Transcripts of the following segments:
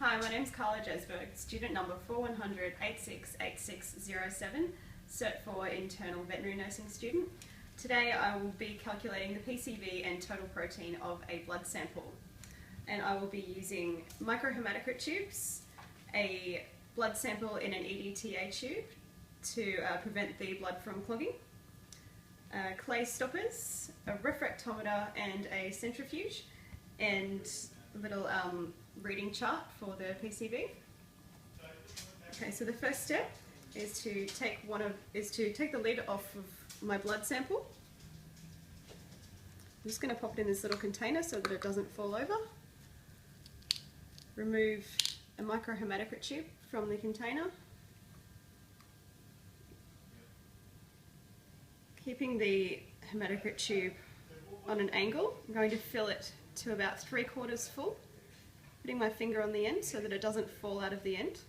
Hi, my name is Carla Jesberg, student number 4100-868607, Cert 4 Internal Veterinary Nursing student. Today I will be calculating the PCV and total protein of a blood sample. And I will be using microhematocrit tubes, a blood sample in an EDTA tube to prevent the blood from clogging, clay stoppers, a refractometer and a centrifuge, and a little reading chart for the PCV. Okay, so the first step is to take the lid off of my blood sample. I'm just going to pop it in this little container so that it doesn't fall over. Remove a microhematocrit tube from the container. Keeping the hematocrit tube on an angle, I'm going to fill it to about 3/4 full, putting my finger on the end so that it doesn't fall out of the end.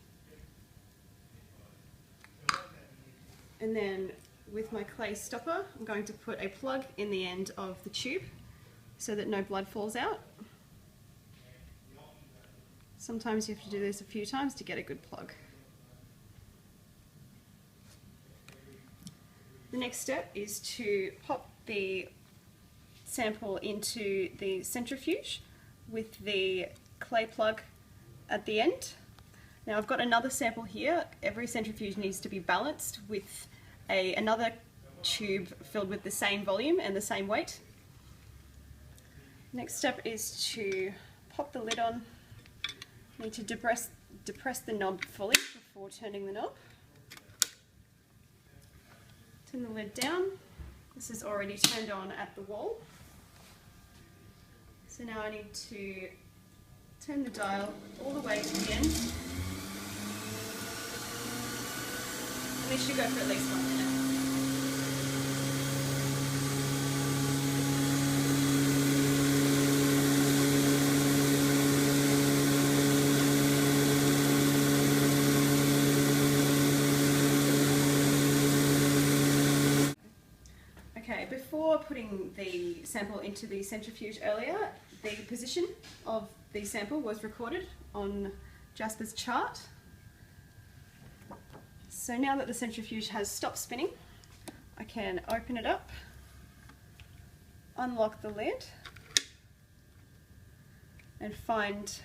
And then with my clay stopper, I'm going to put a plug in the end of the tube so that no blood falls out. Sometimes you have to do this a few times to get a good plug. The next step is to pop the sample into the centrifuge with the clay plug at the end. Now I've got another sample here. Every centrifuge needs to be balanced with another tube filled with the same volume and the same weight. Next step is to pop the lid on. You need to depress the knob fully before turning the knob. Turn the lid down. This is already turned on at the wall. So now I need to turn the dial all the way to the end. And this should go for at least 1 minute. Okay, before putting the sample into the centrifuge earlier, the position of the sample was recorded on Jasper's chart. So now that the centrifuge has stopped spinning, I can open it up, unlock the lid, and find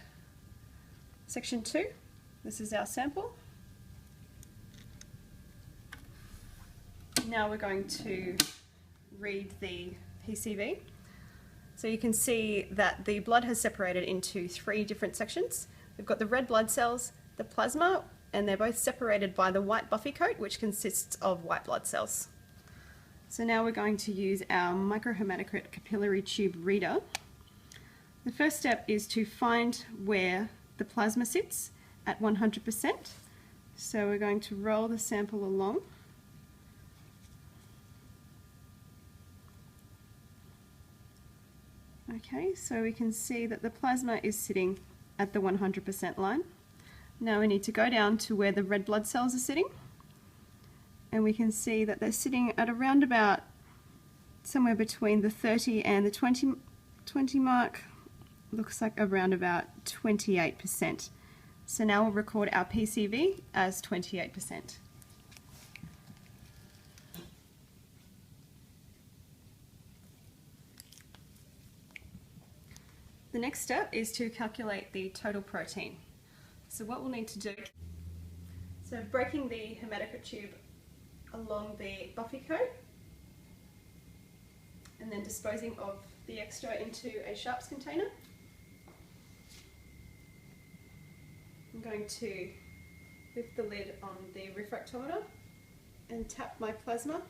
section 2. This is our sample. Now we're going to read the PCV. So you can see that the blood has separated into 3 different sections. We've got the red blood cells, the plasma, and they're both separated by the white buffy coat, which consists of white blood cells. So now we're going to use our microhematocrit capillary tube reader. The first step is to find where the plasma sits at 100%. So we're going to roll the sample along. Okay, so we can see that the plasma is sitting at the 100% line. Now we need to go down to where the red blood cells are sitting, and we can see that they're sitting at around about somewhere between the 30 and the 20 mark. Looks like around about 28%. So now we'll record our PCV as 28%. The next step is to calculate the total protein. So what we'll need to do, breaking the hematocrit tube along the buffy coat and then disposing of the extra into a sharps container. I'm going to lift the lid on the refractometer and tap my plasma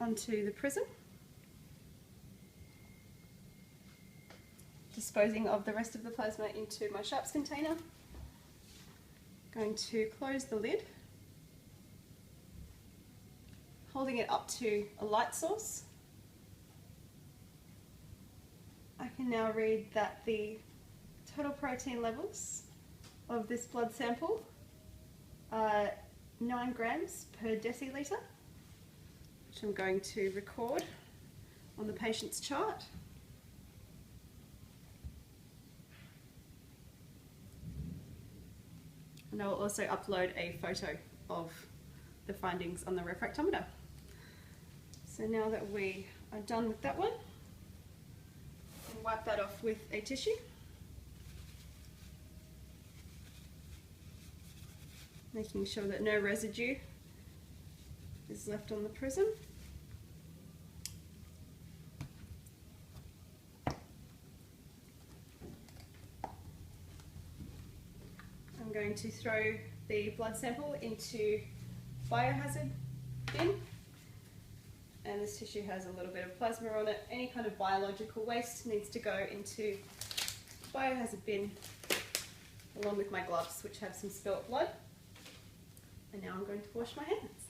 onto the prism, disposing of the rest of the plasma into my sharps container. Going to close the lid, holding it up to a light source. I can now read that the total protein levels of this blood sample are 9 grams per deciliter, which I'm going to record on the patient's chart. And I will also upload a photo of the findings on the refractometer. So now that we are done with that one, and wipe that off with a tissue. Making sure that no residue is left on the prism. I'm going to throw the blood sample into biohazard bin, and this tissue has a little bit of plasma on it. Any kind of biological waste needs to go into the biohazard bin along with my gloves, which have some spilt blood. And now I'm going to wash my hands.